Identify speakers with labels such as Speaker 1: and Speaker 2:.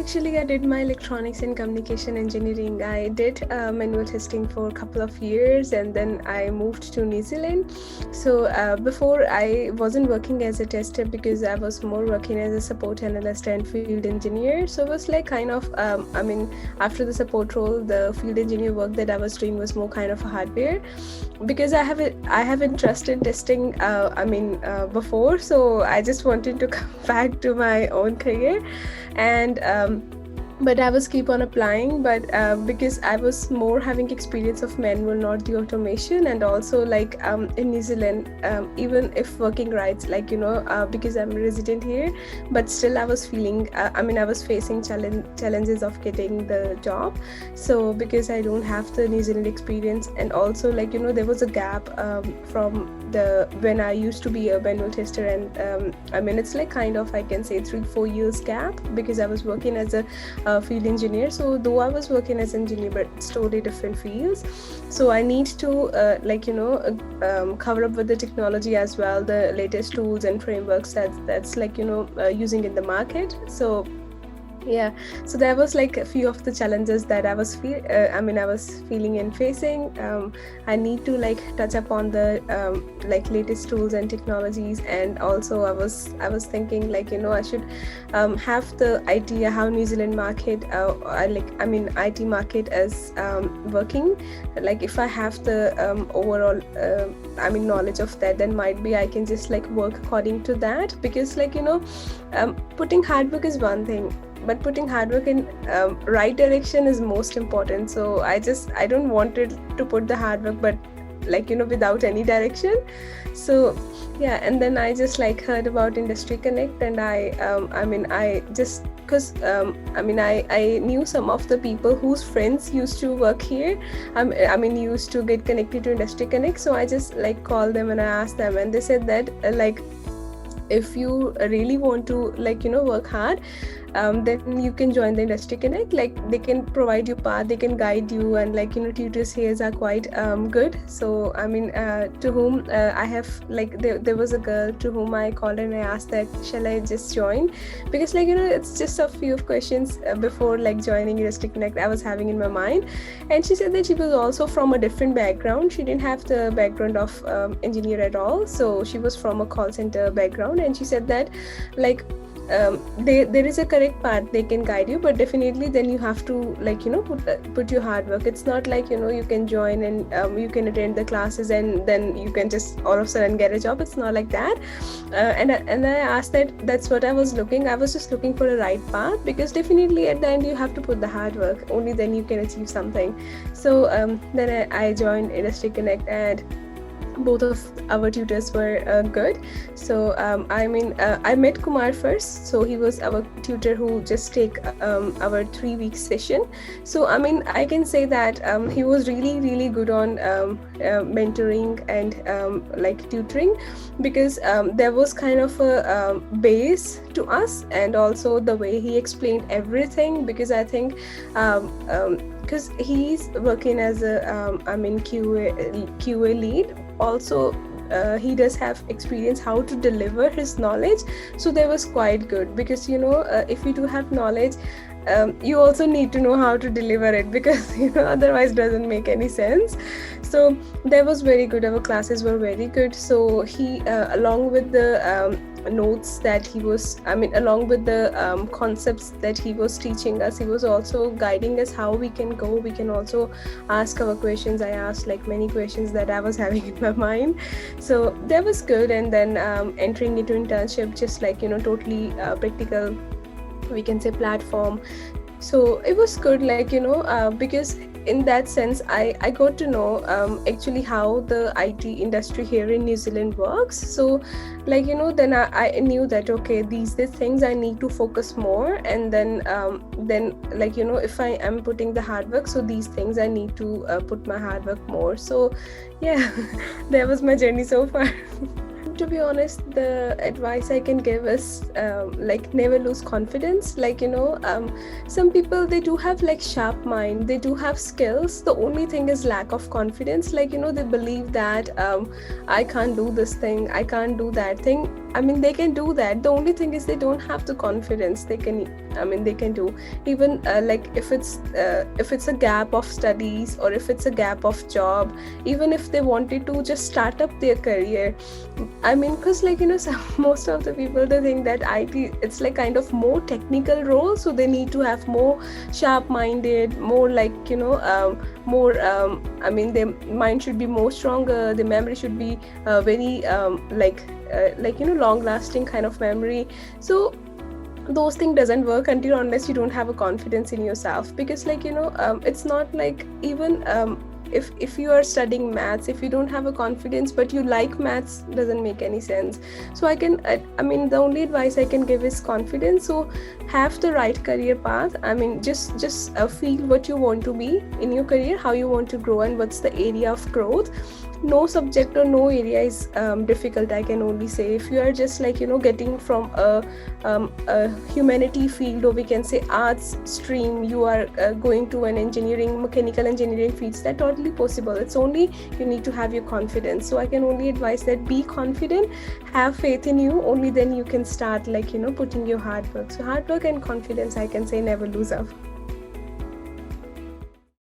Speaker 1: actually, I did my electronics and communication engineering. I did manual testing for a couple of years, and then I moved to New Zealand. So before, I wasn't working as a tester because I was more working as a support analyst and field engineer. So it was like kind of, after the support role, the field engineer work that I was doing was more kind of a hardware, because I have interest in testing. Before, so I just wanted to come back to my own career, and but I was keep on applying, but because I was more having experience of manual, not the automation. And also like in New Zealand, even if working rights, because I'm a resident here, but still I was feeling I was facing challenges of getting the job. So because I don't have the New Zealand experience, and also there was a gap from the when I used to be a manual tester, and it's like kind of, I can say, 3-4 years gap, because I was working as a field engineer. So though I was working as engineer, but it's totally different fields. So I need to cover up with the technology as well, the latest tools and frameworks that's using in the market. So yeah, so there was like a few of the challenges that I was feeling and facing. I need to touch upon the latest tools and technologies, and also I was thinking I should have the idea how New Zealand market IT market is working. Like if I have the overall knowledge of that, then might be I can just work according to that, because putting hard work is one thing, but putting hard work in right direction is most important. So I don't want it to put the hard work, but without any direction. So yeah, and then I just heard about Industry Connect, and I just because I knew some of the people whose friends used to work here, used to get connected to Industry Connect. So I just called them and I asked them, and they said that if you really want to work hard, then you can join the Industry Connect. They can provide you path, they can guide you, and tutors here are quite good. So to whom I have there was a girl to whom I called and I asked that shall I just join, because it's just a few of questions before joining Industry Connect I was having in my mind. And she said that she was also from a different background. She didn't have the background of engineer at all, so she was from a call center background. And she said that there is a correct path, they can guide you, but definitely then you have to put your hard work. It's not you can join and you can attend the classes and then you can just all of a sudden get a job. It's not like that. And I asked that's what I was just looking for the right path, because definitely at the end you have to put the hard work, only then you can achieve something. So then I joined Industry Connect, and both of our tutors were good. So I met Kumar first. So he was our tutor who just take our 3-week session. So I can say that he was really good on mentoring and tutoring, because there was kind of a base to us, and also the way he explained everything, because I think because he's working as a QA lead. Also he does have experience how to deliver his knowledge. So that was quite good, because if you do have knowledge, you also need to know how to deliver it, because otherwise doesn't make any sense. So that was very good. Our classes were very good. So he along with the notes that he was along with the concepts that he was teaching us, he was also guiding us how we can go. We can also ask our questions. I asked many questions that I was having in my mind. So that was good. And then entering into internship, just totally practical, we can say, platform. So it was good, because in that sense I got to know actually how the IT industry here in New Zealand works. So then I knew that okay, these things I need to focus more, and then if I am putting the hard work, so these things I need to put my hard work more. So yeah, that was my journey so far. to be honest, the advice I can give is like never lose confidence. Like, some people, they do have like sharp mind, they do have skills. The only thing is lack of confidence. Like, they believe that I can't do this thing, I can't do that thing. I mean, they can do that. The only thing is they don't have the confidence. They can do even like if it's a gap of studies, or if it's a gap of job, even if they wanted to just start up their career. I mean, because like most of the people, they think that IT, it's like kind of more technical role, so they need to have more sharp minded, more like more I mean, their mind should be more stronger, the memory should be very long lasting kind of memory. So those things doesn't work until unless you don't have a confidence in yourself, because like it's not like even if you are studying maths, if you don't have a confidence but you like maths, doesn't make any sense. So I mean, the only advice I can give is confidence. So have the right career path. I mean, just feel what you want to be in your career, how you want to grow, and what's the area of growth. No subject or no area is difficult, I can only say. If you are just like getting from a humanity field, or we can say arts stream, you are going to an engineering, mechanical engineering fields, that's totally possible. It's only you need to have your confidence. So I can only advise that be confident, have faith in you, only then you can start like putting your hard work. So hard work and confidence, I can say, never lose up.